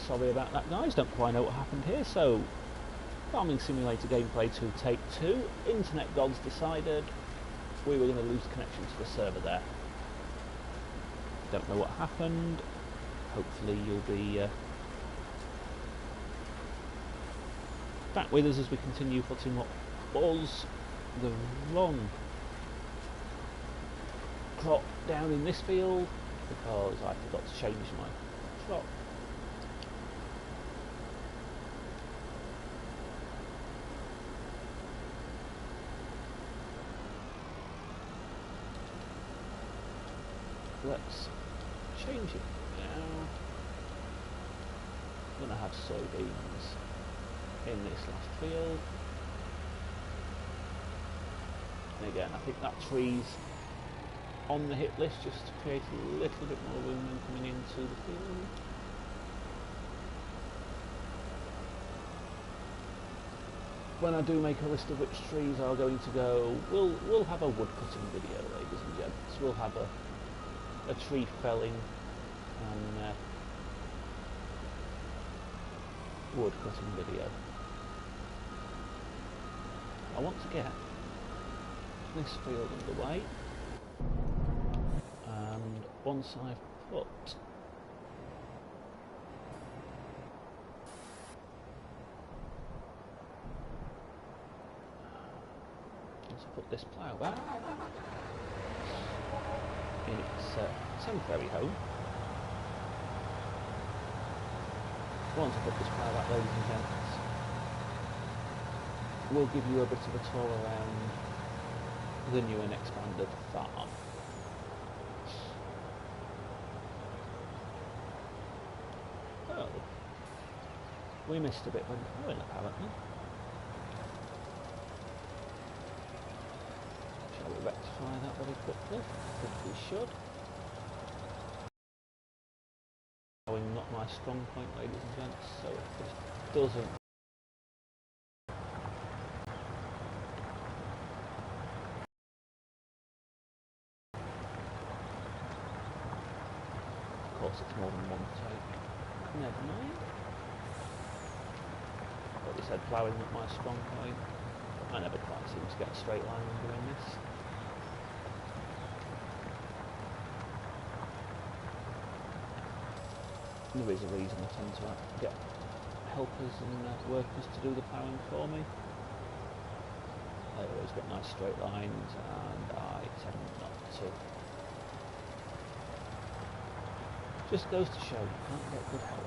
Sorry about that, guys, don't quite know what happened here. So, Farming Simulator Gameplay 2 Take 2. Internet gods decided we were going to lose connection to the server there. Don't know what happened. Hopefully you'll be back with us as we continue putting what was the wrong crop down in this field because I forgot to change my crop. Let's change it now. I'm going to have soybeans in this last field. And again, I think that tree's on the hit list just to create a little bit more room when coming into the field. When I do make a list of which trees are going to go, we'll have a wood cutting video, ladies and gents. We'll have a tree felling and wood cutting video. I want to get this field underway, and once I've put this plough back in its temporary home. Once I put this plough back, ladies and gents, we'll give you a bit of a tour around the new and expanded farm. Oh, we missed a bit when plowing apparently. Shall we rectify that very quickly? I think we should. Plowing not my strong point, ladies and gents, so if this doesn't it's more than one take. Never mind. But they said ploughing not my strong point. I never quite seem to get a straight line when doing this. There is a reason I tend to get helpers and workers to do the ploughing for me. They always get nice straight lines and I tend not to. Just goes to show you can't get good help.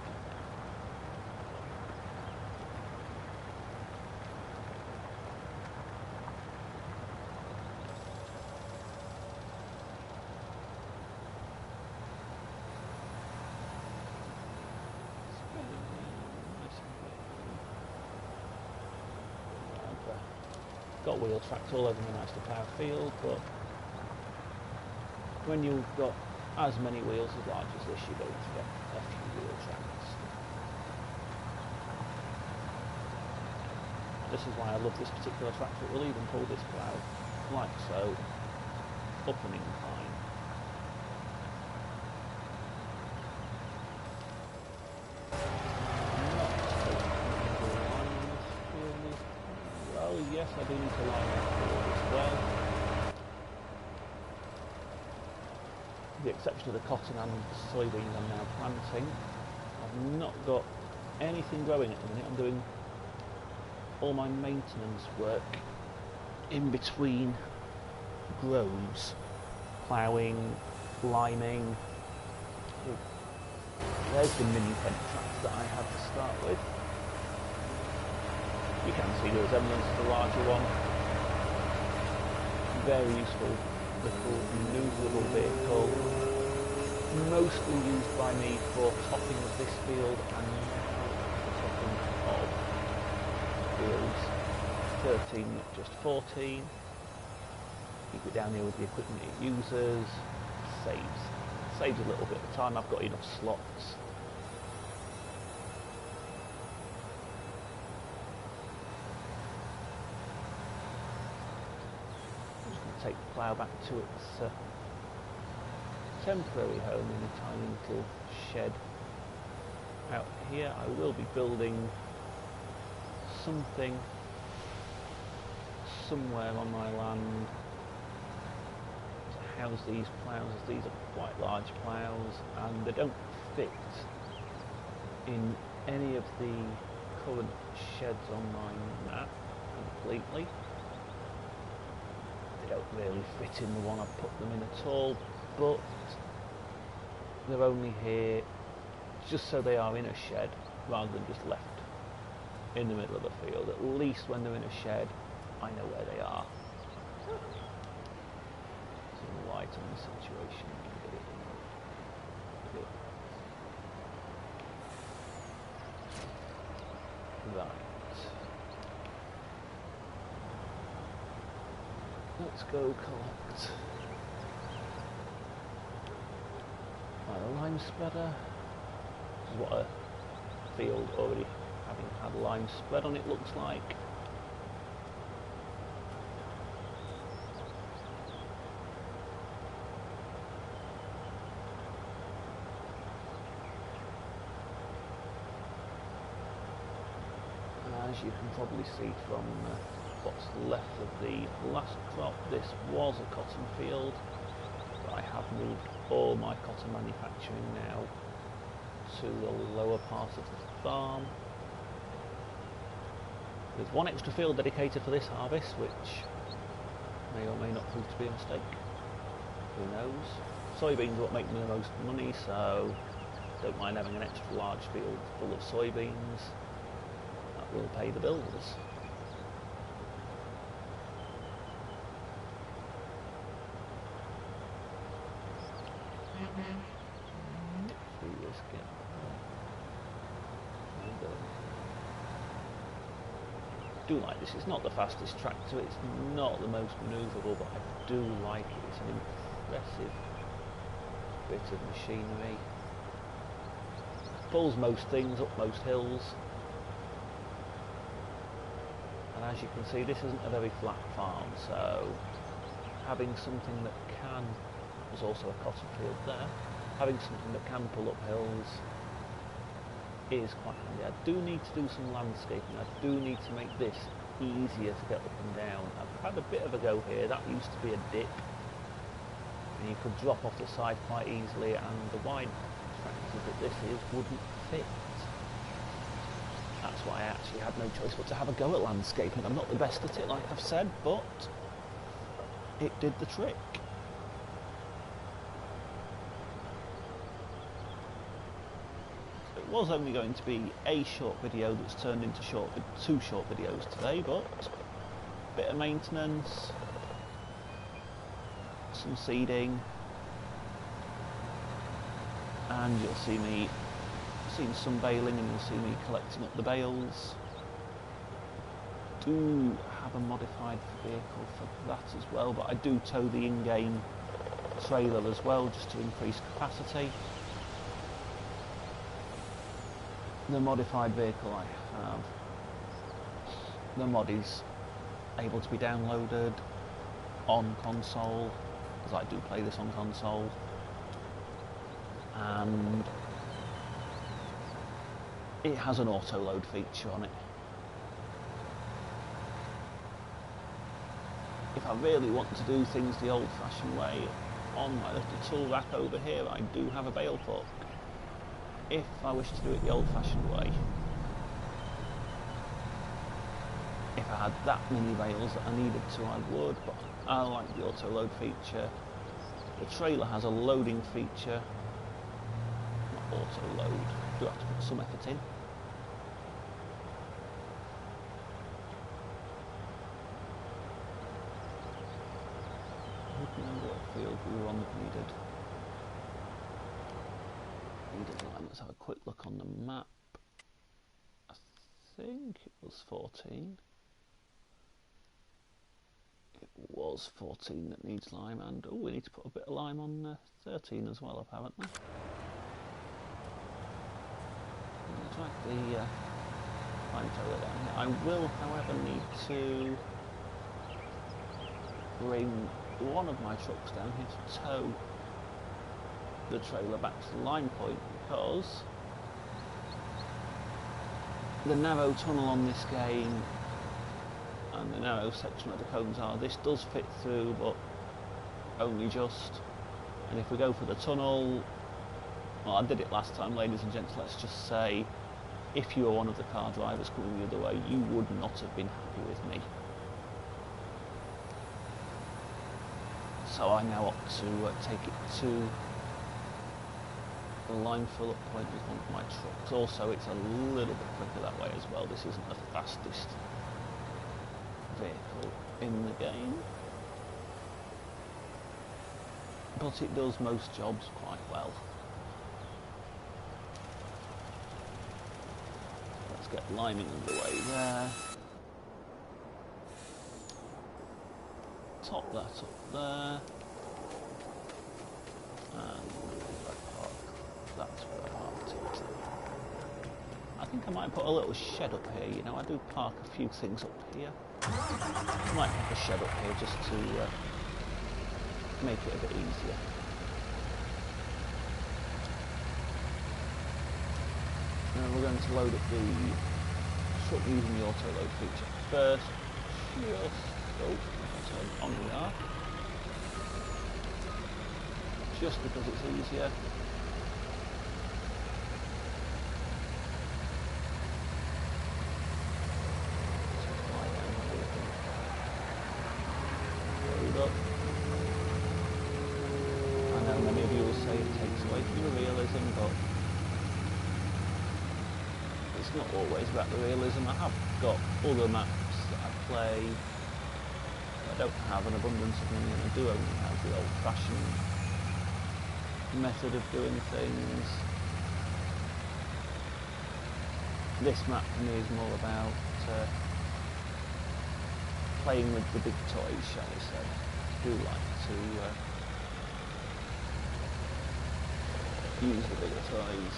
Got wheel tracks all over the nice to plough field, but when you've got as many wheels as large as this, you're going to get a few wheel tracks. This is why I love this particular tractor. It will even pull this plough, like so, up an incline. Oh yes, I do need to line that field as well. With the exception of the cotton and soybeans I'm now planting, I've not got anything growing at the minute. I'm doing all my maintenance work in between grows, ploughing, liming. There's the mini fence tracks that I had to start with. You can see the resemblance to the larger one. Very useful little manoeuvrable vehicle, mostly used by me for topping of this field and topping of fields 13, not just 14. Keep it down here with the equipment it uses. Saves a little bit of time. I've got enough slots. Take the plough back to its temporary home in a tiny little shed out here I will be building something somewhere on my land to house these ploughs. These are quite large ploughs and they don't fit in any of the current sheds on my map completely. They don't really fit in the one I've put them in at all, but they're only here just so they are in a shed rather than just left in the middle of the field. At least when they're in a shed, I know where they are. Some light on the situation. Right. Let's go collect my lime spreader. This is what a field already having had lime spread on it looks like. And as you can probably see from what's left of the last crop, this was a cotton field, but I have moved all my cotton manufacturing now to the lower part of the farm. There's one extra field dedicated for this harvest, which may or may not prove to be a mistake. Who knows? Soybeans are what make me the most money, so don't mind having an extra large field full of soybeans. That will pay the bills. I do like this. It's not the fastest tractor, it's not the most manoeuvrable, but I do like it. It's an impressive bit of machinery. Pulls most things up most hills. And as you can see, this isn't a very flat farm, so having something that can, there's also a cotton field there, having something that can pull up hills is quite handy. I do need to do some landscaping. I do need to make this easier to get up and down. I've had a bit of a go here. That used to be a dip and you could drop off the side quite easily, and the wide tractor that this is wouldn't fit. That's why I actually had no choice but to have a go at landscaping. I'm not the best at it, like I've said, but it did the trick. It was only going to be a short video that's turned into two short videos today, but a bit of maintenance, some seeding, and you'll see me some baling, and you'll see me collecting up the bales. Do have a modified vehicle for that as well, but I do tow the in-game trailer as well just to increase capacity. The modified vehicle I have, the mod is able to be downloaded on console, because I do play this on console, and it has an auto load feature on it. If I really want to do things the old fashioned way, on my little tool rack over here I do have a bale fork. If I wish to do it the old-fashioned way, if I had that many bales that I needed to, I would, but I like the auto-load feature. The trailer has a loading feature, not auto-load, do have to put some effort in. I don't remember what field we were on that needed lime. Let's have a quick look on the map. I think it was 14. It was 14 that needs lime, and oh, we need to put a bit of lime on 13 as well, apparently. I'll drag the lime trailer down here. I will, however, need to bring one of my trucks down here to tow the trailer back to the line point, because the narrow tunnel on this game and the narrow section where the cones are, this does fit through, but only just. And if we go for the tunnel, well, I did it last time, ladies and gents, let's just say, if you were one of the car drivers coming the other way, you would not have been happy with me. So I now opt to take it to the line fill up point with one of my trucks. Also, it's a little bit quicker that way as well. This isn't the fastest vehicle in the game, but it does most jobs quite well. Let's get liming underway there. Top that up there. And that's where I parked it. I think I might put a little shed up here, you know, I do park a few things up here. I might put a shed up here just to make it a bit easier. And we're going to load up the truck using the auto load feature first. On we are. Just because it's easier. Load up. I know many of you will say it takes away from the realism, but it's not always about the realism. I have got other maps that I play. I don't have an abundance of money, and I do only have the old-fashioned method of doing things. This map for me is more about playing with the big toys, shall we say. I do like to use the bigger toys.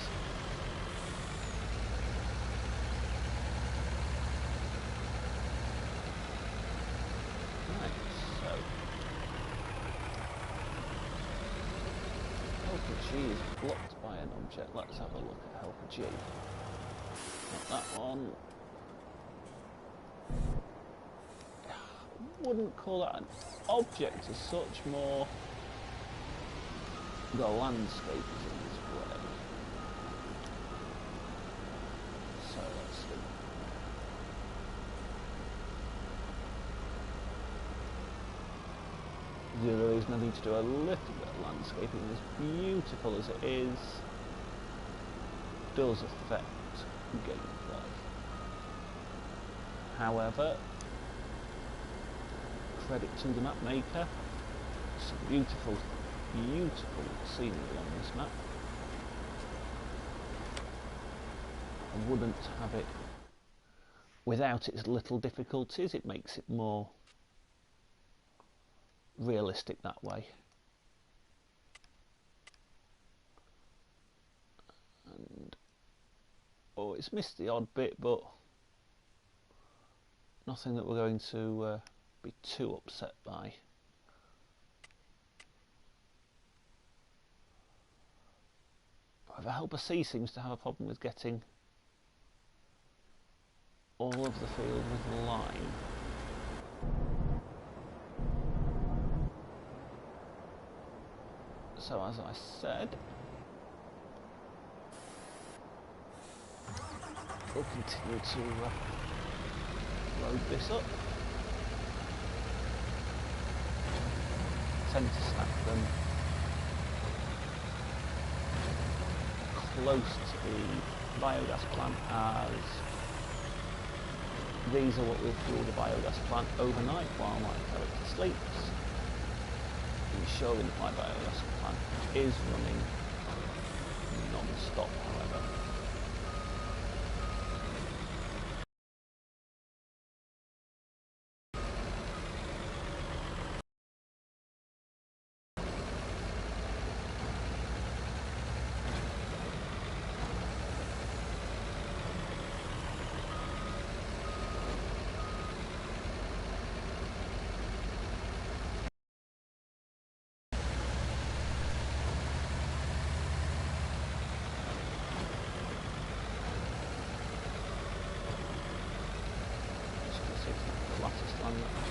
G is blocked by an object. Let's have a look at helper G. Not that one. I wouldn't call that an object as such, more the landscape is in this way. So let's see. The other reason I need to do a little bit of landscaping, as beautiful as it is, does affect gameplay. However, credit to the map maker, some beautiful, beautiful scenery on this map. I wouldn't have it without its little difficulties. It makes it more realistic that way. And oh, it's missed the odd bit, but nothing that we're going to be too upset by. However, helper C seems to have a problem with getting all of the field with line. So as I said, we'll continue to load this up. Tend to stack them close to the biogas plant, as these are what will fuel the biogas plant overnight while my character sleeps, ensuring that my biogas plant is running non-stop, however.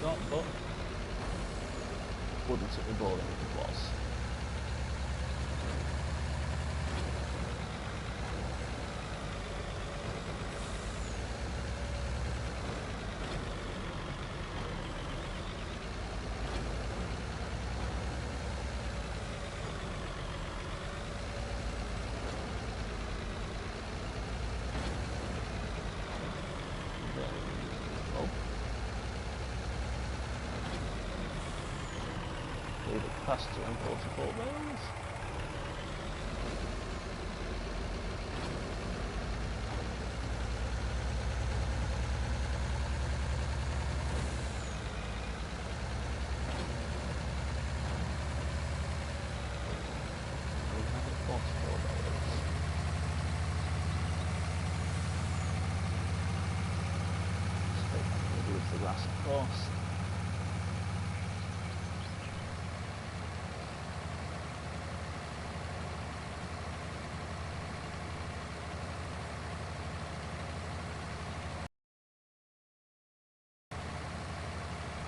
got, but wouldn't it be boring if it was? Past 244 bales. We have it 44 bales. Straight back in the middle of the grass, of course.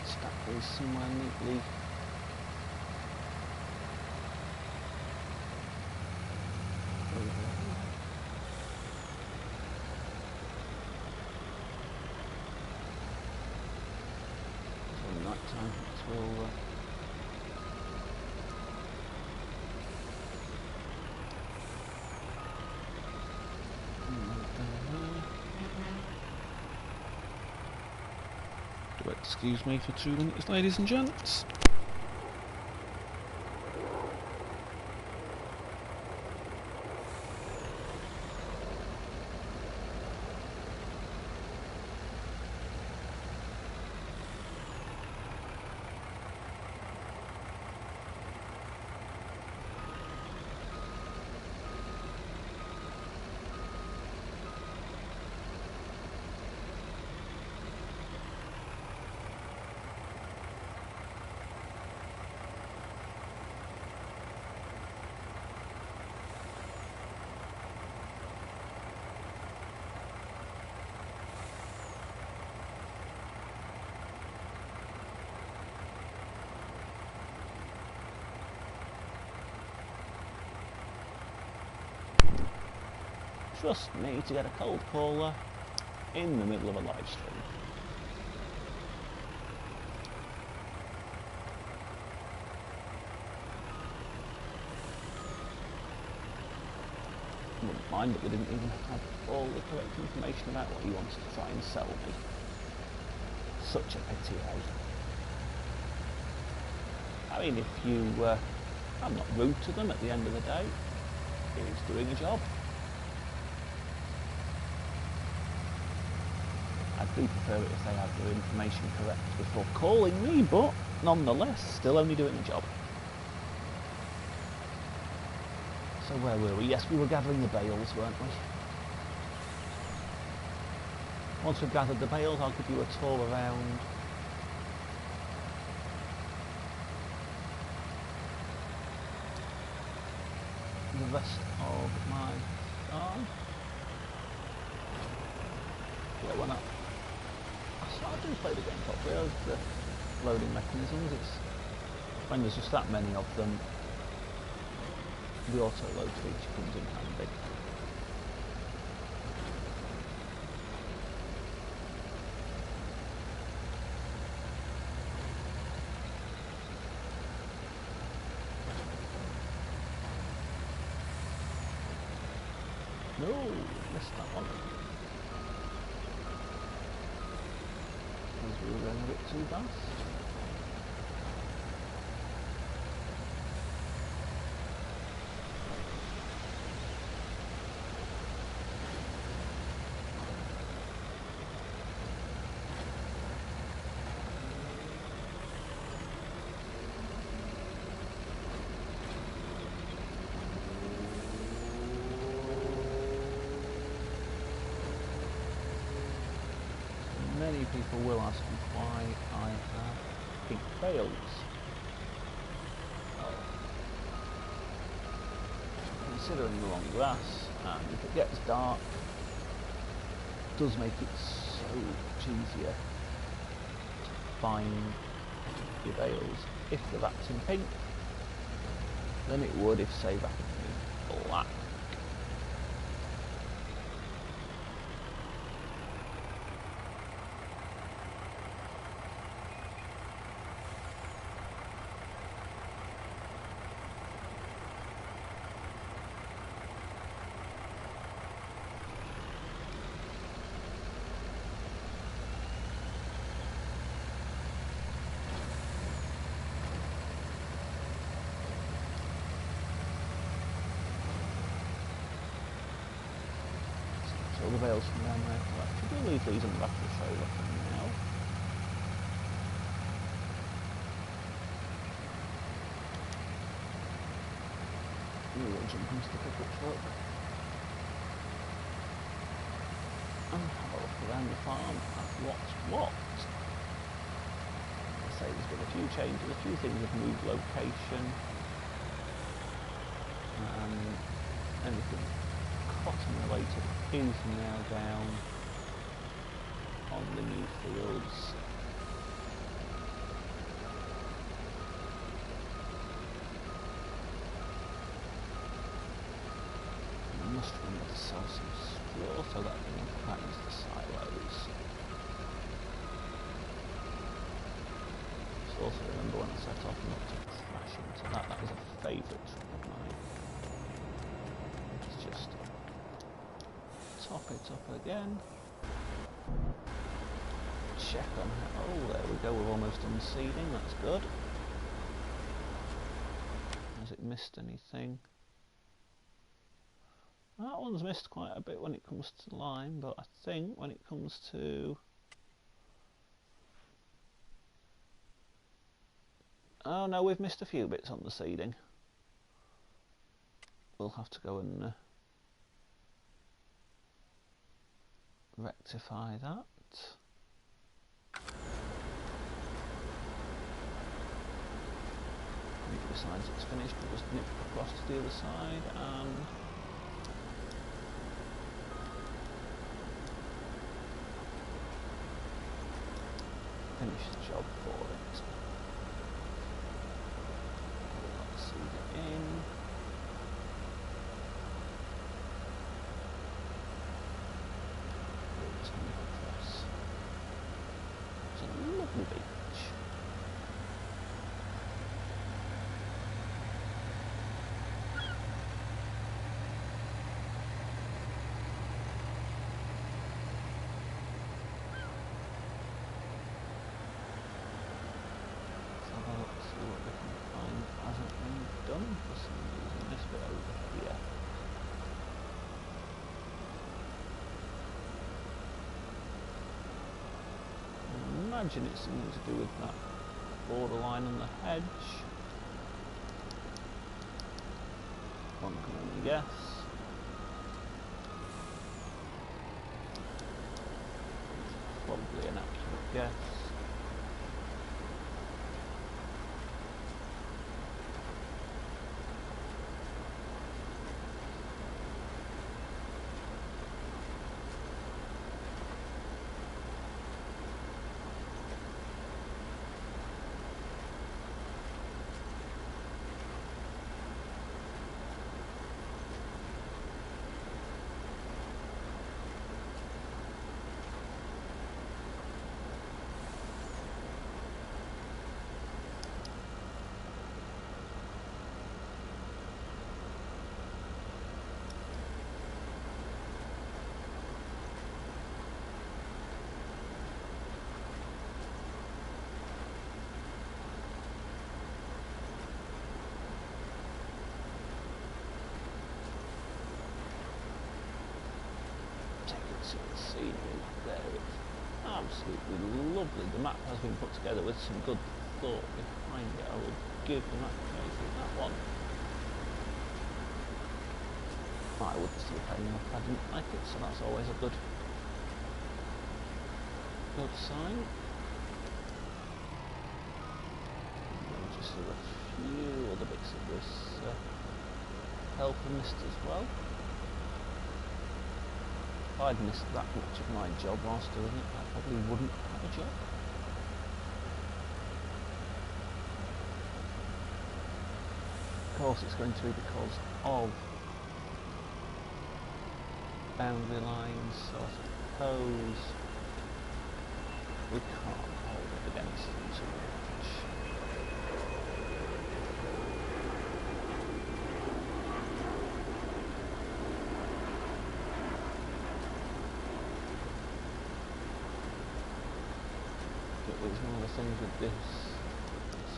Stack these somewhere neatly. So night time it will do excuse me for 2 minutes, ladies and gents. Trust me to get a cold caller in the middle of a live stream. Wouldn't mind that we didn't even have all the correct information about what he wants to try and sell me. Such a pity, eh? I mean, if you... I'm not rude to them at the end of the day. He's doing a job. I do prefer it if they have their information correct before calling me, but nonetheless, still only doing the job. So where were we? Yes, we were gathering the bales, weren't we? Once we've gathered the bales, I'll give you a tour around. The rest of my farm. Yeah, why not? I do play the game properly. I like the loading mechanisms. It's when there's just that many of them, the auto load feature comes in handy. No, missed that one. Because we were going a bit too fast. Many people will ask me why I have pink bales. Considering we're on grass, and if it gets dark, it does make it so much easier find your bales if they're wrapped in pink than it would if, say, wrapped in black. So all the bales from down there collected. We'll leave these on the back of the trailer for now. We'll jump into the pickup truck and have a look around the farm at what's what. I say there's been a few changes, a few things have moved location, and anything cotton related is now down on the new fields. I must remember to sell some straw so that I can put that into the silos. So also remember when I set off not to crash into that. That is a favourite trick of mine. Let's just top it up again. Check on how, oh there we go, we're almost done seeding, that's good. Has it missed anything? That one's missed quite a bit when it comes to lime, but I think when it comes to... Oh no, we've missed a few bits on the seeding. We'll have to go and rectify that. When it decides it's finished, we'll just nip across to the other side and finish the job for it. Let's seed it in. We'll just nip across. It's a lovely beach. For some reason, this bit over here. I imagine it's something to do with that borderline on the hedge. One can only guess. Probably an accurate guess. The scenery there, it's absolutely lovely. The map has been put together with some good thought behind it. I will give the map that one. I would still pay more if I didn't like it, so that's always a good sign. And just a few other bits of this helper mist as well. If I'd missed that much of my job whilst doing it, I probably wouldn't have a job. course it's going to be because of boundary lines, so I suppose we can't hold it against them too much. It was one of the things with this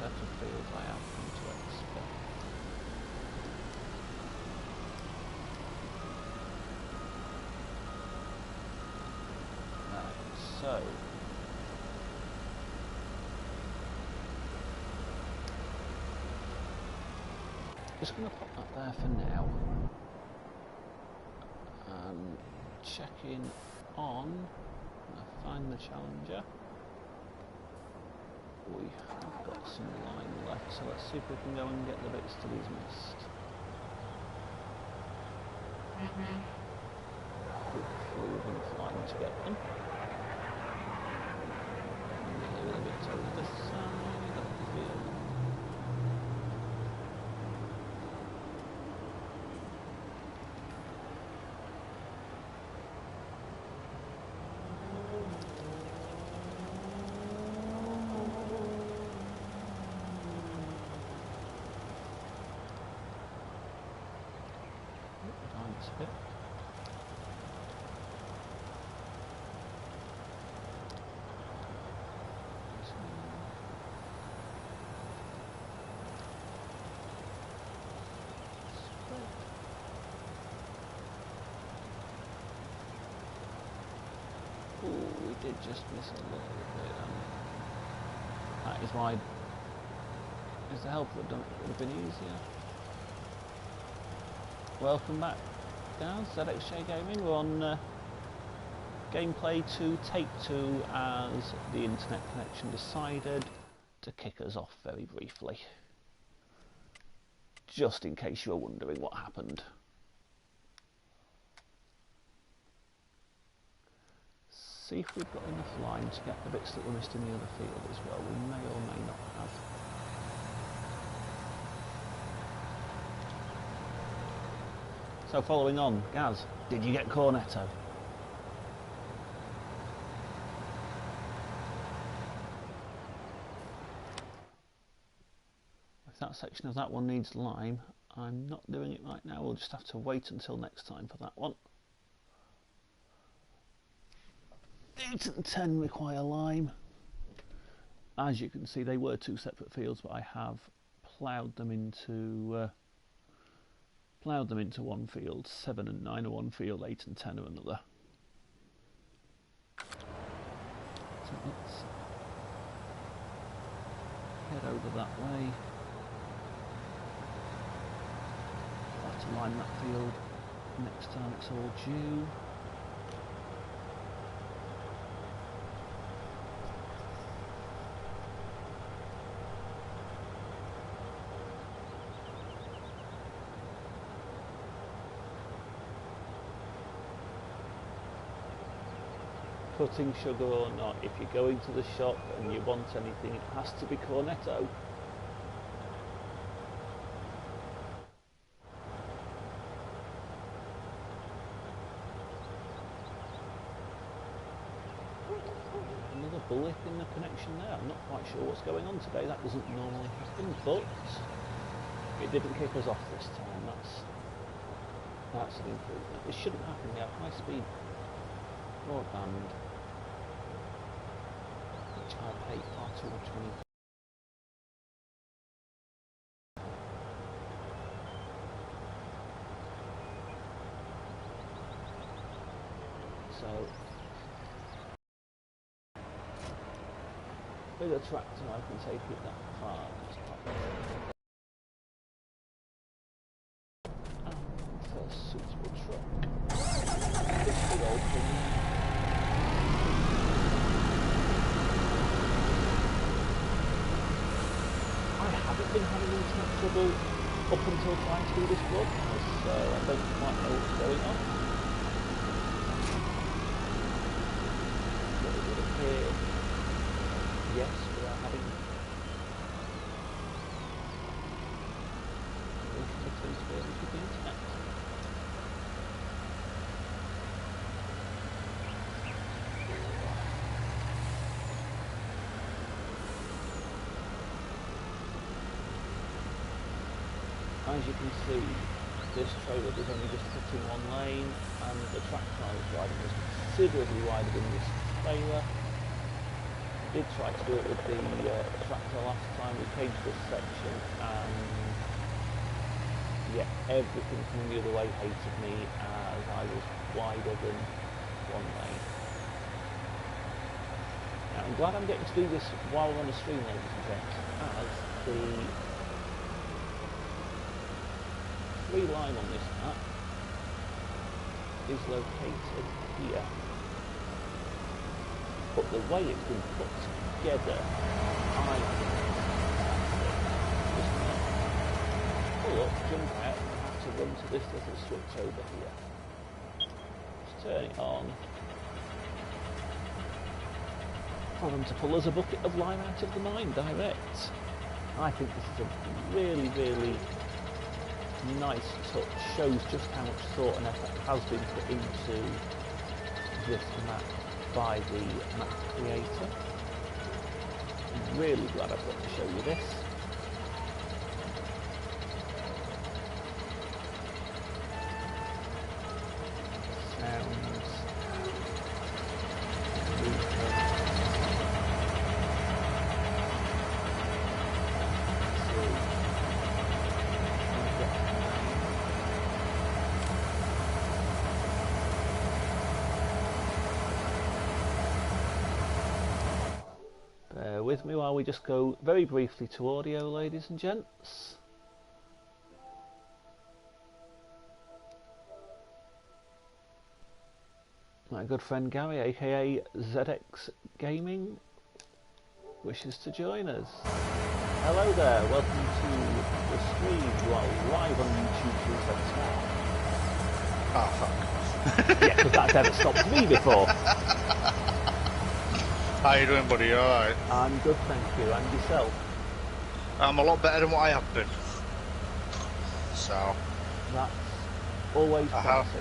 set of fields I have come to expect. So, just going to pop that there for now. Check in on, find the challenger. We have got some line left, so let's see if we can go and get the bits that he's missed. Hopefully we've been flying to get them. A little bit over this side of the field. Nice bit. Ooh, we did just miss a little bit. That is why. Is the help would have been easier. Welcome back, guys. ZXJ Gaming. We're on gameplay 2, take 2, as the internet connection decided to kick us off very briefly. Just in case you were wondering what happened. See if we've got enough line to get the bits that were missed in the other field as well. We may or may not have. So following on, Gaz, did you get Cornetto? If that section of that one needs lime, I'm not doing it right now. We'll just have to wait until next time for that one. 8 and 10 require lime. As you can see, they were two separate fields, but I have ploughed them into one field. 7 and 9 are one field, 8 and 10 are another. So let's head over that way. I'll have to line that field next time it's all due. Putting sugar or not, if you're going to the shop and you want anything, it has to be Cornetto. Another blip in the connection there. I'm not quite sure what's going on today. That doesn't normally happen, but it didn't kick us off this time. That's an improvement. This shouldn't happen. We have high speed broadband, which I pay far too much money for. So with a tractor I can take it that far. And first suitable truck. This big old thing. I've been having internet trouble up until trying to do this vlog, so I don't quite know what's going on. But it would appear, yes, we are having as you can see, this trailer was only just hitting one lane, and the tractor I was driving was considerably wider than this trailer. Did try to do it with the tractor last time. We came to this section, and yeah, everything coming the other way hated me as I was wider than one lane. Now, I'm glad I'm getting to do this while we're on the stream, ladies and gents, as the free line on this map is located here. But the way it's been put together, I think is fantastic. Pull up, jump out, and have to run to this little switch over here. Just turn it on. For them to pull us a bucket of lime out of the mine direct. I think this is a really, really nice touch. Shows just how much thought and effort has been put into this map by the map creator. I'm really glad I've got to show you this. Sounds with me while we just go very briefly to audio, ladies and gents. My good friend Gary, aka ZX Gaming, wishes to join us. Hello there, welcome to the stream. You are live on YouTube through Sussex Farms. Oh fuck. Yeah, because that's ever stopped me before. How you doing, buddy? You alright? I'm good, thank you. And yourself? I'm a lot better than what I have been. So that's always promising.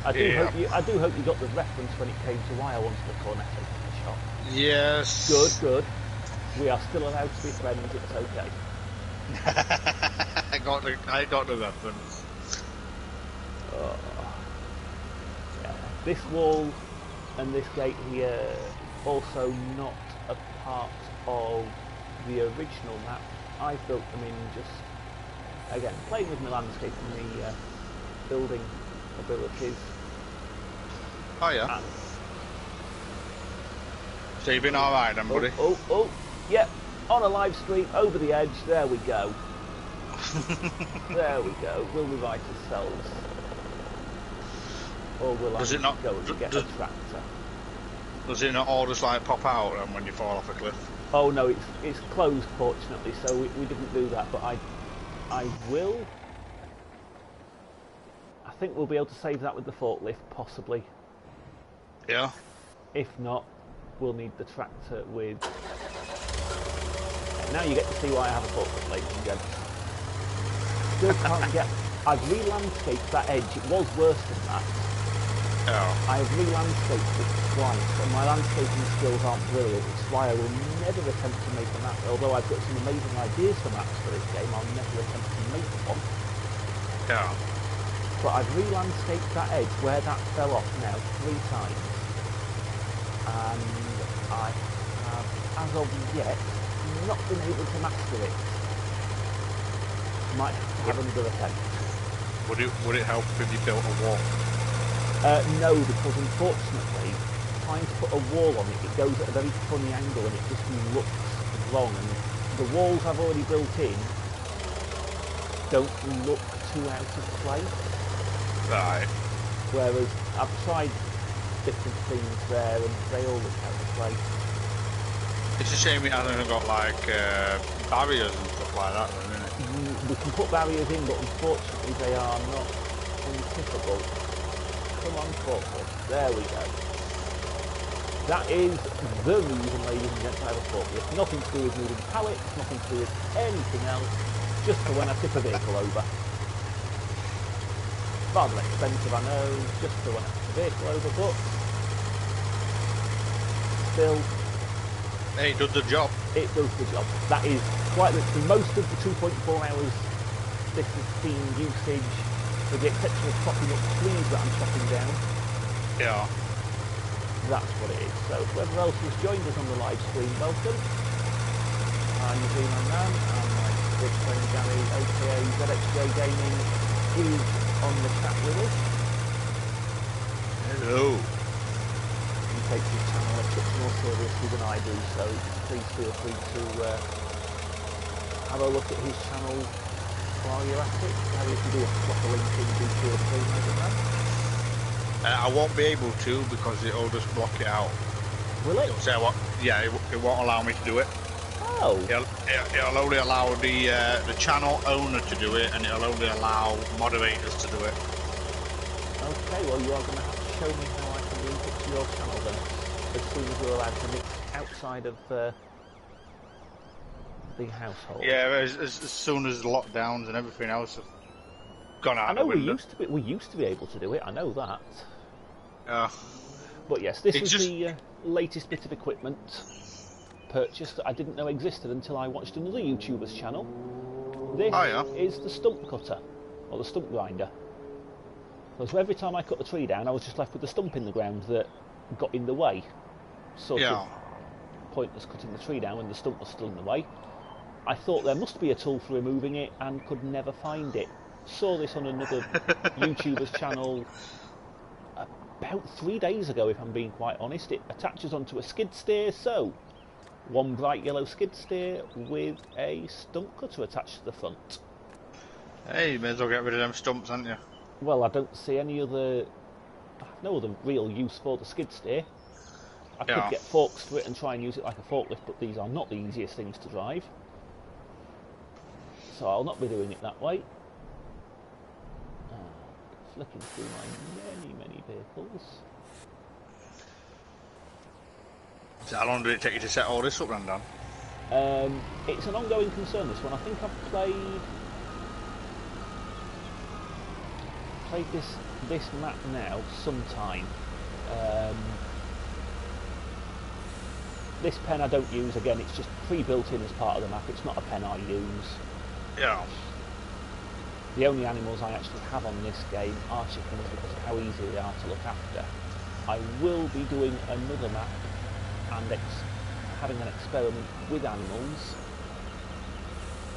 I do hope you got the reference when it came to why I wanted a cornetto in the shop. Yes. Good, good. We are still allowed to be friends. It's okay. I got the reference. Yeah. This wall and this gate here also not a part of the original map. I built them in just, again, playing with my landscape and the building abilities. Oh yeah. So you've been alright then, buddy? Oh, yep. On a live stream, over the edge, there we go. There we go. Will we write ourselves? Or will I go and get a tractor? Does it not all just like pop out then when you fall off a cliff? Oh no, it's closed fortunately, so we didn't do that, but I will. I think we'll be able to save that with the forklift, possibly. Yeah. If not, we'll need the tractor with... Now you get to see why I have a forklift, ladies and gents. Still can't get... I've re-landscaped that edge, it was worse than that. Oh. I have re-landscaped it twice, and my landscaping skills aren't brilliant, which is why I will never attempt to make a map. Although I've got some amazing ideas for maps for this game, I'll never attempt to make one. Yeah. But I've re-landscaped that edge where that fell off now 3 times. And I have, as of yet, not been able to master it. Might have another attempt. Would it help if you built a wall? No, because unfortunately, trying to put a wall on it, it goes at a very funny angle and it just looks wrong. And the walls I've already built in don't look too out of place. Right. Whereas I've tried different things there and they all look out of place. It's a shame it hasn't got like barriers and stuff like that, isn't it? We can put barriers in, but unfortunately they are not untippable. Come on, forklift. There we go. That is the reason, ladies and gents, I have a forklift. Nothing to do with moving pallets, nothing to do with anything else, just for when I tip a vehicle over. Rather expensive, I know, just for when I tip a vehicle over, but still... It does the job. It does the job. That is quite literally most of the 2.4 hours this is themed usage for the exceptional chopping up trees that I'm chopping down. Yeah. That's what it is. So whoever else has joined us on the live stream, welcome. I'm your man, and my good friend Gary, aka ZXJ Gaming, is on the chat with us. Hello. He takes his channel a bit more seriously than I do, so please feel free to have a look at his channel while you're at it. Maybe if you do a proper link in, do feel free, maybe man. I won't be able to because it'll just block it out. Will it? It'll say what? Yeah, it won't allow me to do it. Oh. It'll only allow the channel owner to do it, and it'll only allow moderators to do it. Okay, well you are going to have to show me how I can link it to your channel then, as soon as we're allowed to mix outside of the household. Yeah, as soon as the lockdowns and everything else have gone out I know the window. we used to be able to do it. I know that. Yeah. But yes, this was just... the latest bit of equipment purchase that I didn't know existed until I watched another YouTuber's channel. This is the stump cutter, or the stump grinder. So every time I cut the tree down, I was just left with the stump in the ground that got in the way. Sort of pointless cutting the tree down when the stump was still in the way. I thought there must be a tool for removing it and could never find it. Saw this on another YouTuber's channel about 3 days ago, if I'm being quite honest. It attaches onto a skid steer, so one bright yellow skid steer with a stump cutter attached to the front. Hey, you may as well get rid of them stumps, haven't you? Well, I don't see any other... no other real use for the skid steer. I could get forks to it and try and use it like a forklift, but these are not the easiest things to drive. So I'll not be doing it that way. Flicking through my many vehicles. So how long did it take you to set all this up then, Dan? It's an ongoing concern, this one. I think I've played this map now sometime. This pen I don't use, again, it's just pre-built in as part of the map. It's not a pen I use. Yeah. The only animals I actually have on this game are chickens because of how easy they are to look after. I will be doing another map and having an experiment with animals,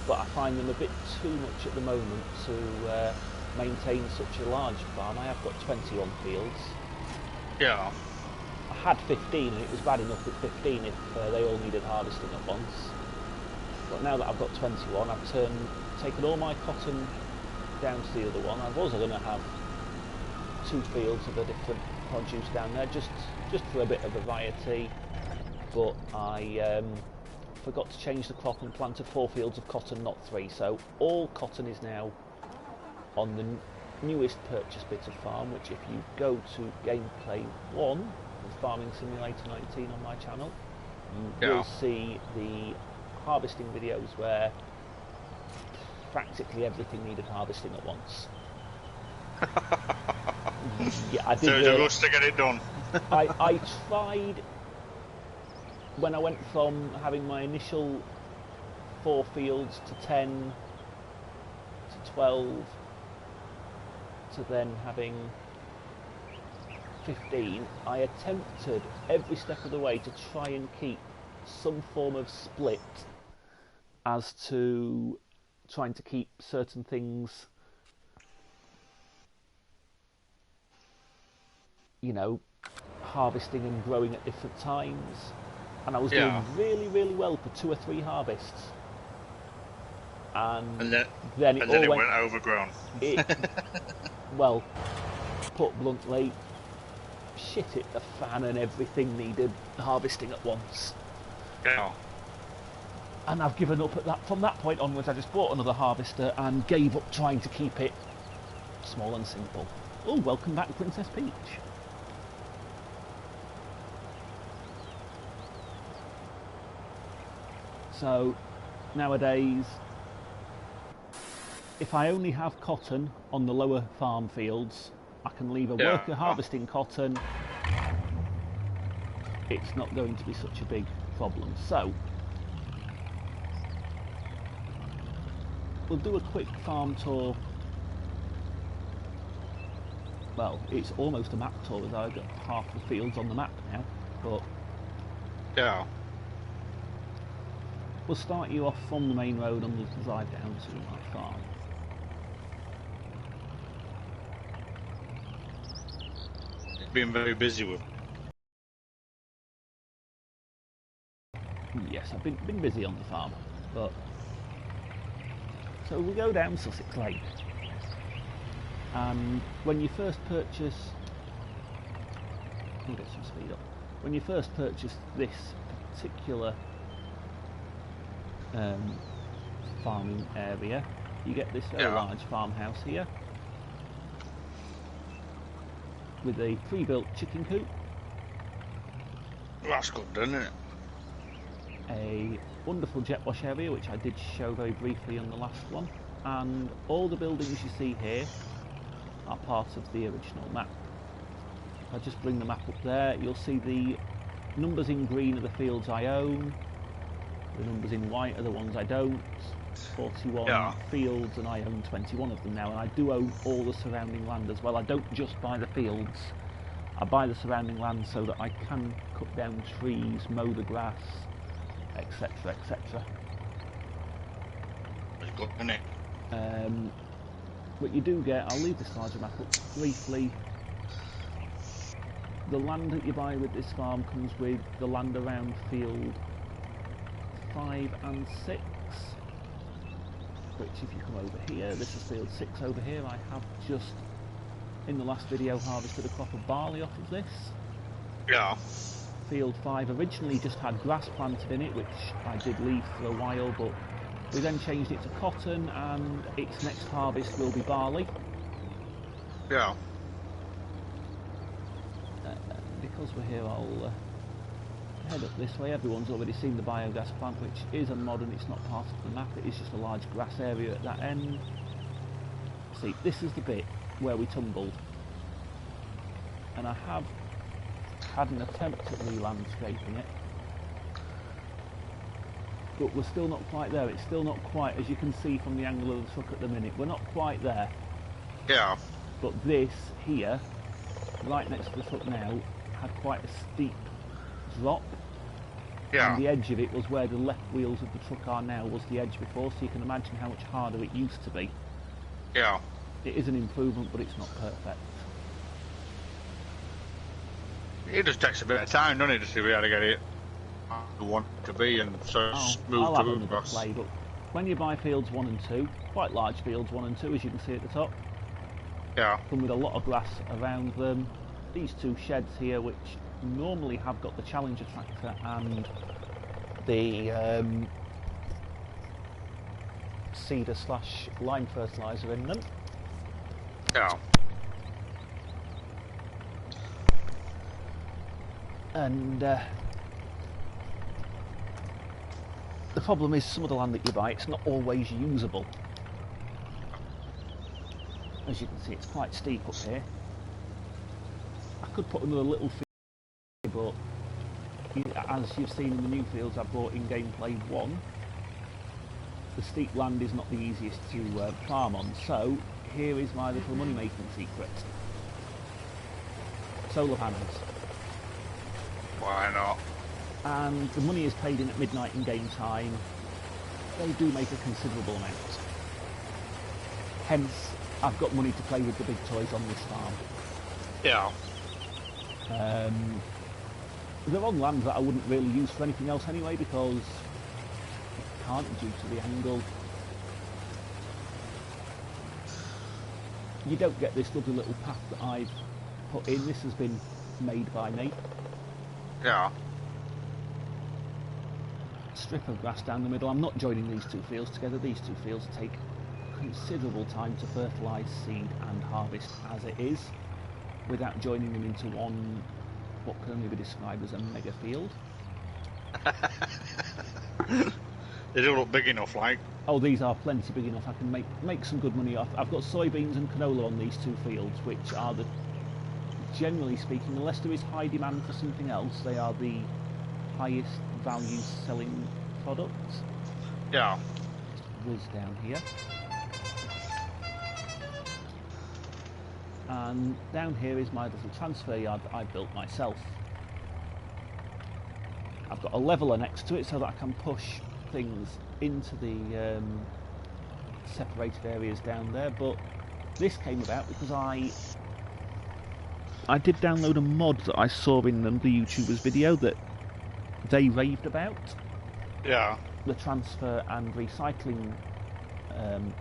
but I find them a bit too much at the moment to maintain such a large farm. I have got 21 fields. Yeah. I had 15 and it was bad enough with 15 if they all needed harvesting at once. But now that I've got 21, I've taken all my cotton down to the other one. I was going to have 2 fields of a different produce down there, just for a bit of variety, but I forgot to change the crop and planted 4 fields of cotton, not 3. So all cotton is now on the newest purchase bit of farm, which if you go to gameplay 1 of Farming Simulator 19 on my channel, you will see the harvesting videos where practically everything needed harvesting at once. Yeah, I did. So it's a rush to get it done. I tried when I went from having my initial 4 fields to 10 to 12 to then having 15. I attempted every step of the way to try and keep some form of split as to trying to keep certain things, you know, harvesting and growing at different times, and I was doing really, really well for 2 or 3 harvests, and then it all went overgrown. Well, put bluntly, shit hit the fan and everything needed harvesting at once. Yeah. And I've given up at that. From that point onwards, I just bought another harvester and gave up trying to keep it small and simple. Oh, welcome back, Princess Peach. So, nowadays, if I only have cotton on the lower farm fields, I can leave a worker harvesting cotton. It's not going to be such a big problem. So, we'll do a quick farm tour. Well, it's almost a map tour as I've got half the fields on the map now, but Yeah. we'll start you off from the main road and we'll drive down to my farm. Been very busy with. Yes, I've been busy on the farm, but so we go down Sussex Lane, and when you first purchase, we'll get some speed up. When you first purchase this particular farming area, you get this very large farmhouse here with a pre-built chicken coop, That's good, isn't it? a wonderful jet wash area which I did show very briefly on the last one, and all the buildings you see here are part of the original map. I'll just bring the map up there. You'll see the numbers in green are the fields I own, the numbers in white are the ones I don't. 41 fields, and I own 21 of them now, and I do own all the surrounding land as well. I don't just buy the fields, I buy the surrounding land so that I can cut down trees, mow the grass, etc, etc. It's good, isn't it? But you do get, I'll leave this larger map up briefly, the land that you buy with this farm comes with the land around field 5 and 6, which if you come over here, this is field 6 over here. I have just in the last video harvested a crop of barley off of this. Yeah. Field 5 originally just had grass planted in it, which I did leave for a while, but we then changed it to cotton, and its next harvest will be barley. Yeah. Because we're here, I'll head up this way. Everyone's already seen the biogas plant, which is a modern, it's not part of the map, it is just a large grass area at that end. See, this is the bit where we tumbled, and I have had an attempt at re-landscaping it, but we're still not quite there. It's still not quite, as you can see from the angle of the truck at the minute, we're not quite there. Yeah. But this here, right next to the truck now, had quite a steep drop. Yeah. And the edge of it was where the left wheels of the truck are now, was the edge before, so you can imagine how much harder it used to be. Yeah. It is an improvement, but it's not perfect. It just takes a bit of time, doesn't it, to see how to get it how you want it to be, and so it's smooth I'll to have move another across. play, but when you buy fields 1 and 2, quite large fields 1 and 2, as you can see at the top, Yeah. come with a lot of grass around them. These two sheds here, which normally have got the Challenger tractor and the seeder / lime fertiliser in them. Yeah. And the problem is, some of the land that you buy, it's not always usable. As you can see, it's quite steep up here. I could put another little field, but as you've seen in the new fields I brought in gameplay 1, the steep land is not the easiest to farm on. So here is my little money making secret: solar panels. Why not? And the money is paid in at midnight in game time. They do make a considerable amount. Hence, I've got money to play with the big toys on this farm. Yeah. They're on land that I wouldn't really use for anything else anyway, because I can't due to the angle. You don't get this lovely little path that I've put in. This has been made by me. Yeah. Strip of grass down the middle. I'm not joining these two fields together. These two fields take considerable time to fertilise, seed and harvest as it is, without joining them into one, what can only be described as a mega field. They do look big enough, like. Oh, these are plenty big enough. I can make some good money off. I've got soybeans and canola on these two fields, which are the, generally speaking, unless there is high demand for something else, they are the highest value selling products. Yeah. Whiz down here. and down here is my little transfer yard that I built myself. I've got a leveler next to it so that I can push things into the separated areas down there, but this came about because I did download a mod that I saw in the YouTuber's video that they raved about. Yeah. The transfer and recycling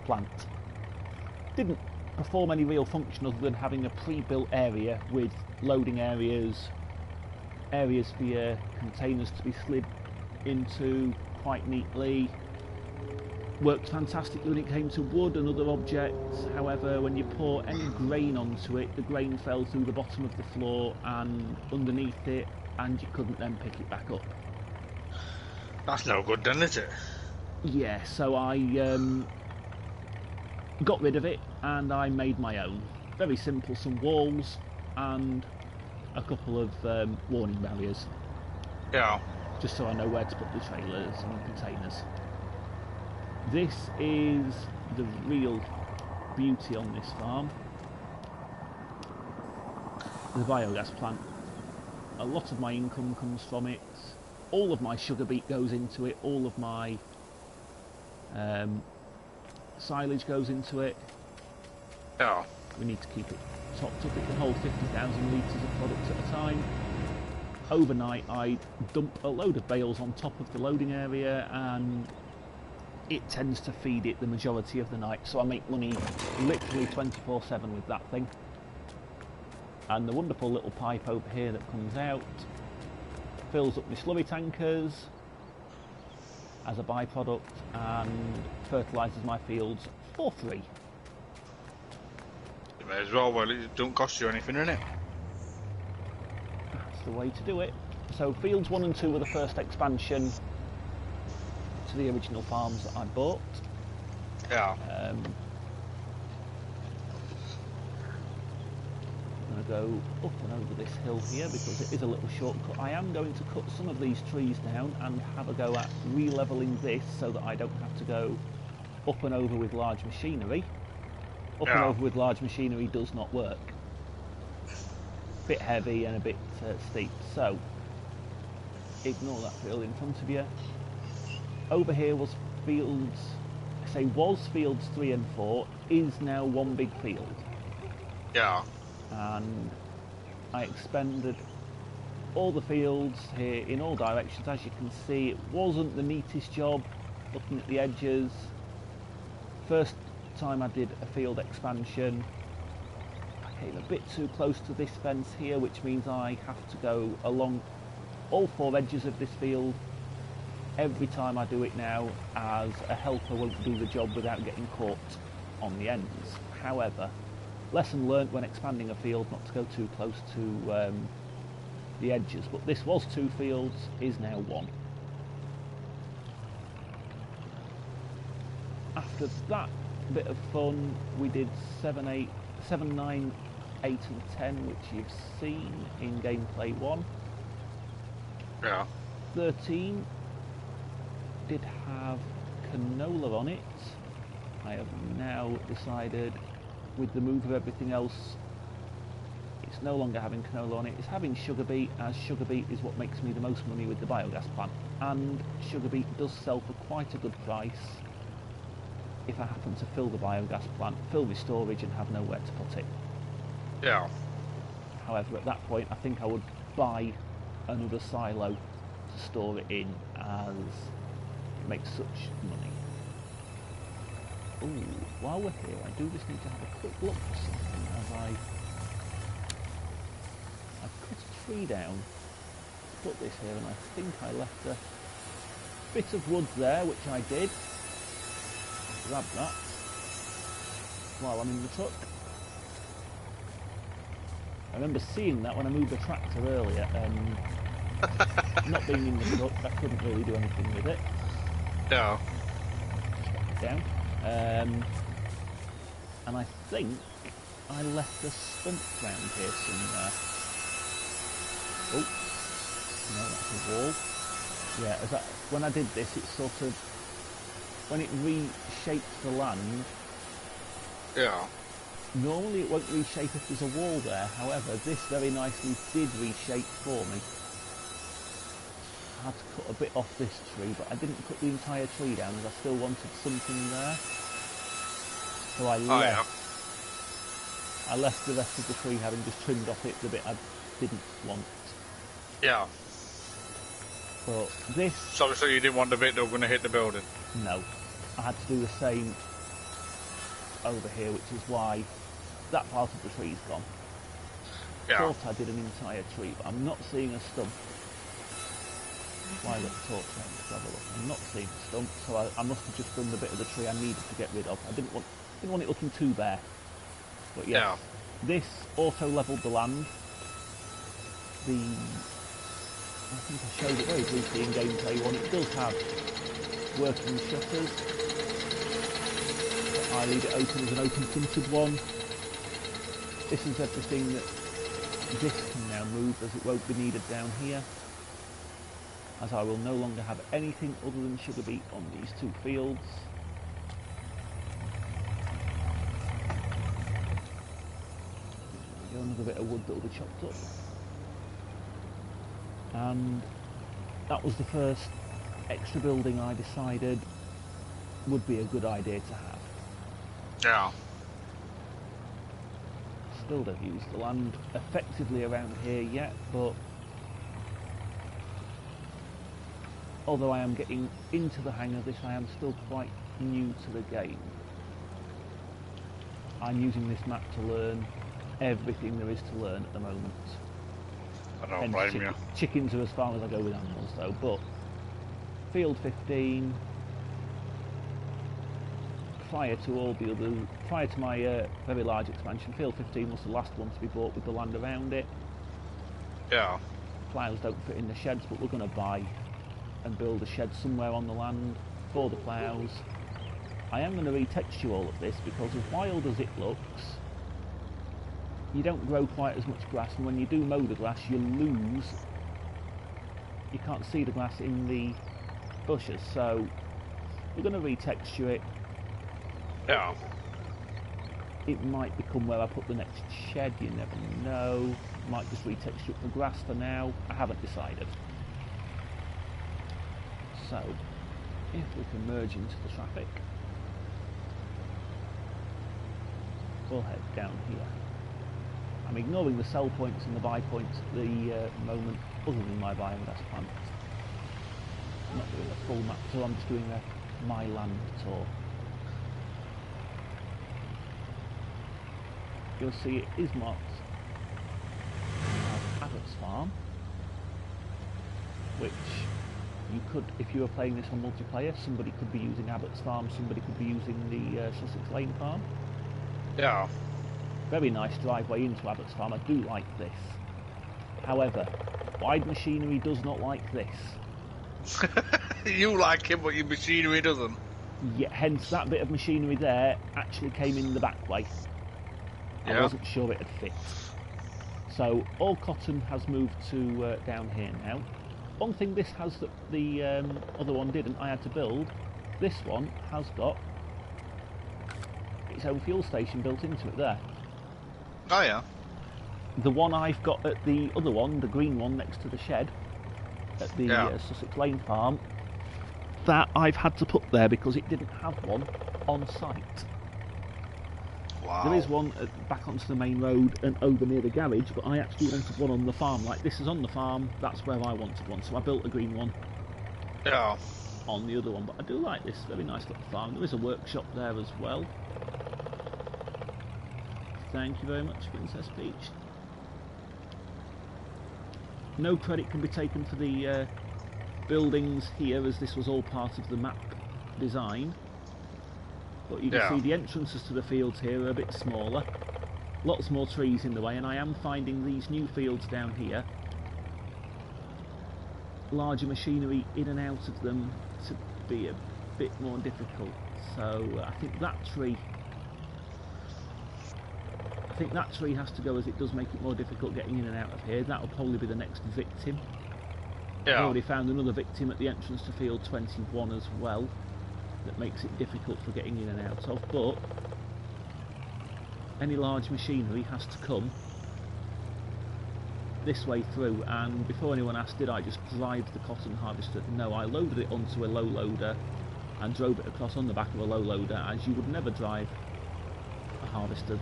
plant didn't perform any real function other than having a pre-built area with loading areas for your containers to be slid into quite neatly. Worked fantastically when it came to wood and other objects. However, when you pour any grain onto it, the grain fell through the bottom of the floor and underneath it, and you couldn't then pick it back up. That's no good then, is it? Yeah, so I got rid of it and I made my own. Very simple, some walls and a couple of warning barriers. Yeah. Just so I know where to put the trailers and containers. This is the real beauty on this farm. The biogas plant. A lot of my income comes from it. All of my sugar beet goes into it. All of my silage goes into it. Yeah. We need to keep it topped up. It can hold 50,000 litres of product at a time. Overnight I dump a load of bales on top of the loading area and it tends to feed it the majority of the night, so I make money literally 24/7 with that thing. And the wonderful little pipe over here that comes out fills up my slurry tankers as a byproduct and fertilises my fields for free. You may as well, it don't cost you anything, innit? That's the way to do it. So fields 1 and 2 were the first expansion to the original farms that I bought. Yeah. I'm going to go up and over this hill here because it is a little shortcut. I am going to cut some of these trees down and have a go at re-levelling this so that I don't have to go up and over with large machinery. Up and over with large machinery does not work. Bit heavy and a bit steep, so ignore that field in front of you. Over here was fields, was fields 3 and 4, is now one big field. Yeah. And I expended all the fields here in all directions. As you can see, it wasn't the neatest job looking at the edges. First time I did a field expansion, I came a bit too close to this fence here, which means I have to go along all 4 edges of this field every time I do it now, as a helper won't do the job without getting caught on the ends. However, lesson learnt when expanding a field not to go too close to the edges, but this was 2 fields, is now 1. After that bit of fun, we did 7, 9, 8 and 10, which you've seen in gameplay 1. Yeah. 13 did have canola on it. I have now decided, with the move of everything else, it's no longer having canola on it, it's having sugar beet, as sugar beet is what makes me the most money with the biogas plant, and sugar beet does sell for quite a good price if I happen to fill the biogas plant, fill my storage and have nowhere to put it. Yeah. However, at that point I think I would buy another silo to store it in, as it makes such money. Ooh, while we're here, I do just need to have a quick look for something, as I cut a tree down to put this here, and I think I left a bit of wood there, which I did. Grab that while I'm in the truck. I remember seeing that when I moved the tractor earlier, and not being in the truck, I couldn't really do anything with it. No. Just let it down. And I think I left a stump round here somewhere. Oh, no, that's a wall. Yeah, when I did this, it sort of, when it reshaped the land, Yeah. Normally it won't reshape if there's a wall there, however this very nicely did reshape for me. I had to cut a bit off this tree, but I didn't cut the entire tree down as I still wanted something there. So I left the rest of the tree having just trimmed off it the bit I didn't want. Yeah. But this... So you didn't want the bit that was going to hit the building? No. I had to do the same over here, which is why that part of the tree's gone. Yeah. Thought I did an entire tree, but I'm not seeing a stump. Why I got the torch out to have a look. I'm not seeing a stump, so I must have just done the bit of the tree I needed to get rid of. I didn't want it looking too bare. But yes, yeah. This auto levelled the land. I think I showed it very briefly in gameplay one. It does have working shutters. But I leave it open as an open fronted one. This is everything that this can now move, as it won't be needed down here, as I will no longer have anything other than sugar beet on these two fields. There we go, another bit of wood that will be chopped up. And that was the first extra building I decided would be a good idea to have. Yeah. Still don't use the land effectively around here yet, but although I am getting into the hang of this, I am still quite new to the game. I'm using this map to learn everything there is to learn at the moment. I don't blame you. Chickens are as far as I go with animals though, but field 15, prior to my very large expansion, field 15 was the last one to be bought with the land around it. Yeah. Ploughs don't fit in the sheds, but we're going to buy and build a shed somewhere on the land for the ploughs. I am going to retexture all of this because as wild as it looks, you don't grow quite as much grass, and when you do mow the grass you can't see the grass in the bushes, so we're going to retexture it. Yeah. It might become where I put the next shed, you never know. Might just retexture it for grass for now, I haven't decided. So, if we can merge into the traffic, we'll head down here. I'm ignoring the sell points and the buy points at the moment, other than my biogas plant. I'm not doing a full map tour, I'm just doing a my land tour. You'll see it is marked as Abbott's Farm, which you could, if you were playing this on multiplayer, somebody could be using Abbott's Farm, somebody could be using the Sussex Lane Farm. Yeah. Very nice driveway into Abbott's Farm, I do like this. However, wide machinery does not like this. You like it, but your machinery doesn't. Yeah, hence that bit of machinery there actually came in the back way. Yeah. I wasn't sure it had fit. So all cotton has moved to down here now. One thing this has that the other one didn't, I had to build, this one has got its own fuel station built into it there. Oh yeah. The one I've got at the other one, the green one next to the shed, at the Sussex Lane Farm, that I've had to put there because it didn't have one on site. Wow. There is one back onto the main road and over near the garage, but I actually wanted one on the farm. Like this is on the farm, that's where I wanted one, so I built a green one. Yeah. On the other one, but I do like this, very nice little farm. There is a workshop there as well. Thank you very much, Princess Peach. No credit can be taken for the buildings here, as this was all part of the map design. But you can see the entrances to the fields here are a bit smaller. Lots more trees in the way, and I am finding these new fields down here, larger machinery in and out of them, to be a bit more difficult. So I think that tree has to go, as it does make it more difficult getting in and out of here. That'll probably be the next victim. Yeah. I've already found another victim at the entrance to field 21 as well, that makes it difficult for getting in and out of, but any large machinery has to come this way through, and before anyone asked, did I just drive the cotton harvester? No, I loaded it onto a low loader and drove it across on the back of a low loader, as you would never drive a harvester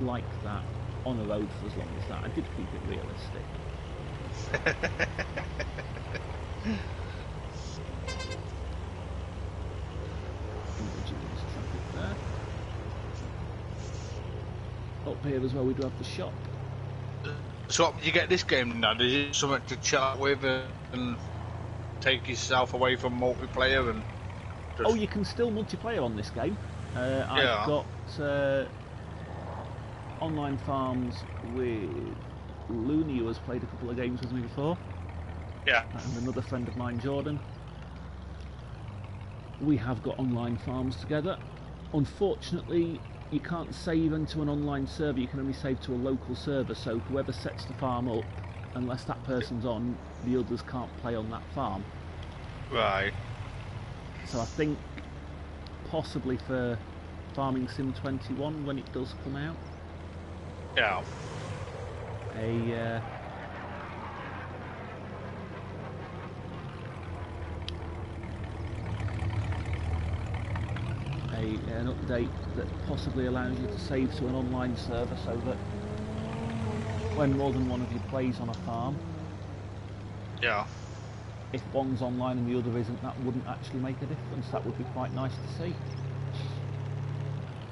like that on a road for as long as that. I did keep it realistic. Indigenous traffic there. Up here as well we do have the shop. So what did you get this game, Dad? Is it something to chat with and take yourself away from multiplayer and just... Oh, you can still multiplayer on this game. I've got online farms with Looney, who has played a couple of games with me before. Yeah. And another friend of mine, Jordan. We have got online farms together. Unfortunately, you can't save into an online server, you can only save to a local server, so whoever sets the farm up, unless that person's on, the others can't play on that farm. Right. So I think possibly for Farming Sim 21, when it does come out, Yeah. An update that possibly allows you to save to an online server, so that when more than one of you plays on a farm, Yeah. if one's online and the other isn't, that wouldn't actually make a difference. That would be quite nice to see.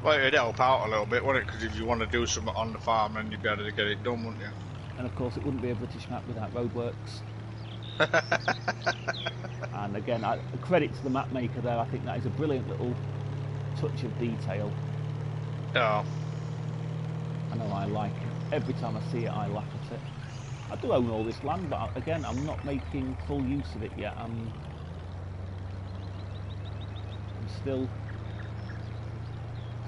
Well, it'd help out a little bit, wouldn't it? Because if you want to do something on the farm, then you'd be able to get it done, wouldn't you? And of course it wouldn't be a British map without roadworks. And again, credit to the map maker there. I think that is a brilliant little touch of detail. Yeah. I know I like it. Every time I see it, I laugh at it. I do own all this land, but again, I'm not making full use of it yet. I'm still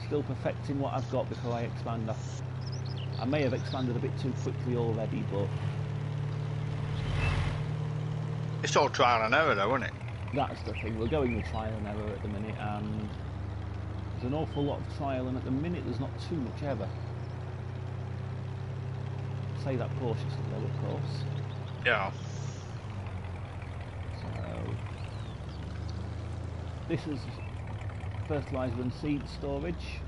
perfecting what I've got before I expand. I may have expanded a bit too quickly already, but It's all trial and error, though, isn't it? that's the thing. We're going with trial and error at the minute, and there's an awful lot of trial, and at the minute there's not too much error. Say that cautiously though, of course. Yeah. So this is fertiliser and seed storage.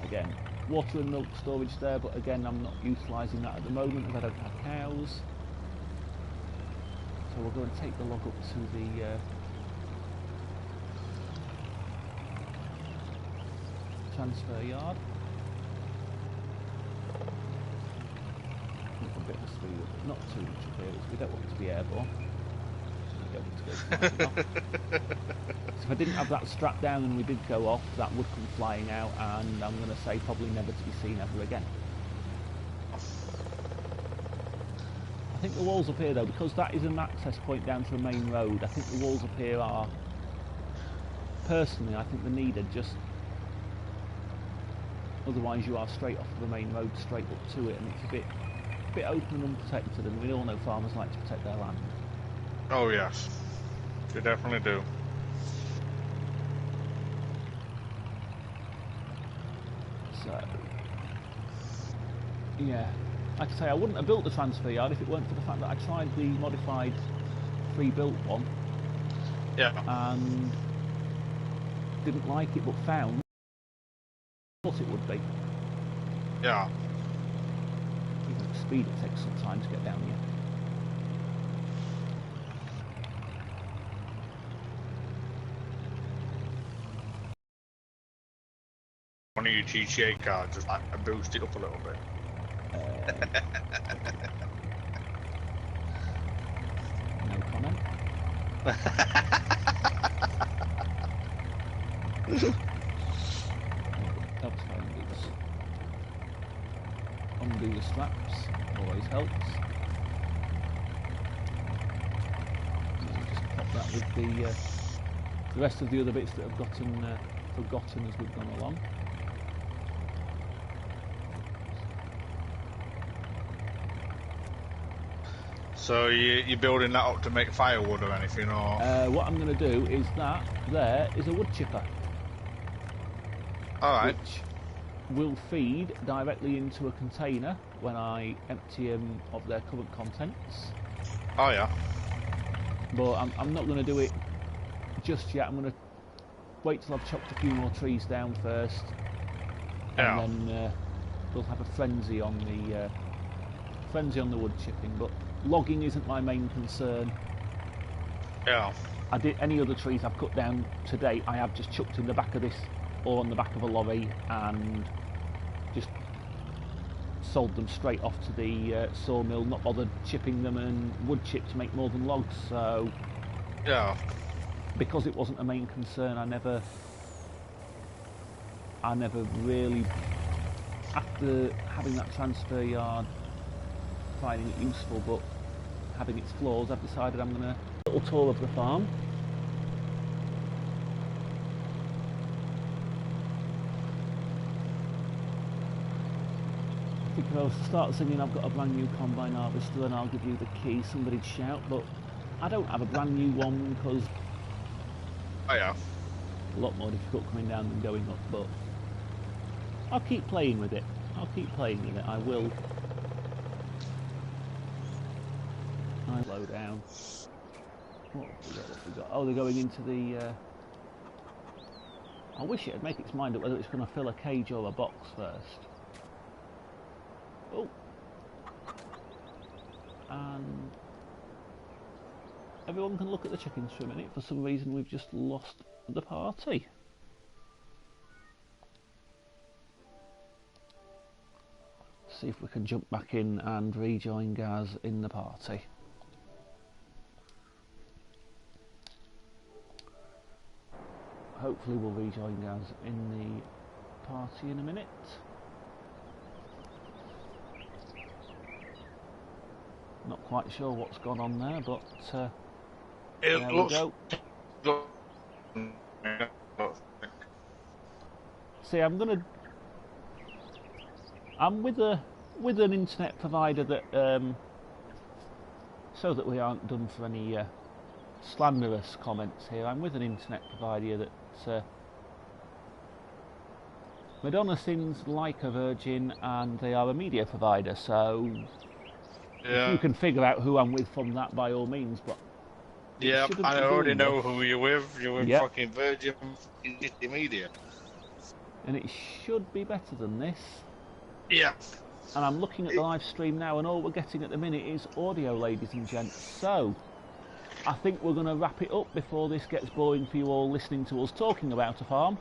Again, water and milk storage there, but again I'm not utilising that at the moment as I don't have cows. So we'll go and take the log up to the transfer yard. A little bit of speed, but not too much of it. We don't want it to be airborne. We don't want it to go flying off. So if I didn't have that strap down and we did go off, that would come flying out, and I'm going to say probably never to be seen ever again. I think the walls up here though, because that is an access point down to a main road, I think the walls up here are, personally, I think they're needed. Just otherwise you are straight off the main road, straight up to it, and it's a bit open and unprotected, and we all know farmers like to protect their land. Oh yes, they definitely do. So yeah, like I say, I wouldn't have built the transfer yard if it weren't for the fact that I tried the modified pre-built one. Yeah. And didn't like it, but found what it would be. Yeah. Even at speed, it takes some time to get down here. One of your GTA cards just like boost it up a little bit. No comment. Helps my undo the straps, always helps. Just pop that with the rest of the other bits that have gotten forgotten as we've gone along. So you're building that up to make firewood or anything, or? What I'm going to do is that there is a wood chipper. Alright. which will feed directly into a container when I empty them of their current contents. Oh yeah. But I'm not going to do it just yet. I'm going to wait till I've chopped a few more trees down first, Yeah. and then we'll have a frenzy on the wood chipping. But logging isn't my main concern. Yeah. Any other trees I've cut down to date, I have just chucked in the back of this or on the back of a lorry and just sold them straight off to the sawmill, not bothered chipping them and wood chip to make more than logs. So Yeah. because it wasn't a main concern, I never really, after having that transfer yard, finding it useful but having its flaws, I've decided I'm going to do a little tour of the farm. I think if I was to start singing I've got a brand new combine harvester and I'll give you the key, somebody'd shout, but I don't have a brand new one because Oh yeah. it's a lot more difficult coming down than going up, but I'll keep playing with it. I will. I slow down. What have we got? Oh, they're going into the... I wish it'd make its mind up whether it's going to fill a cage or a box first. Oh. And everyone can look at the chickens for a minute. For some reason we've just lost the party. See if we can jump back in and rejoin Gaz in the party. Hopefully we'll rejoin Gaz in the party in a minute. Not quite sure what's gone on there, but there we go. See, I'm with an internet provider that so that we aren't done for any slanderous comments here. I'm with an internet provider that Madonna sings like a virgin, and they are a media provider. So Yeah. if you can figure out who I'm with from that, by all means. But Yeah, I already know who you're with. You're with fucking Virgin Media. And it should be better than this. Yeah. And I'm looking at the live stream now, and all we're getting at the minute is audio, ladies and gents. So I think we're going to wrap it up before this gets boring for you all listening to us talking about a farm,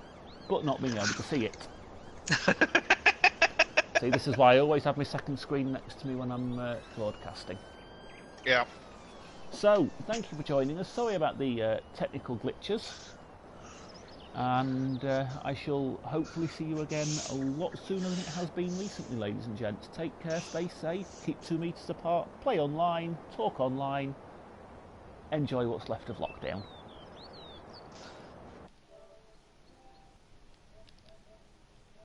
but not being able to see it. See, this is why I always have my second screen next to me when I'm broadcasting. Yeah. So, thank you for joining us. Sorry about the technical glitches. And I shall hopefully see you again a lot sooner than it has been recently, ladies and gents. Take care, stay safe, keep 2 meters apart, play online, talk online, enjoy what's left of lockdown.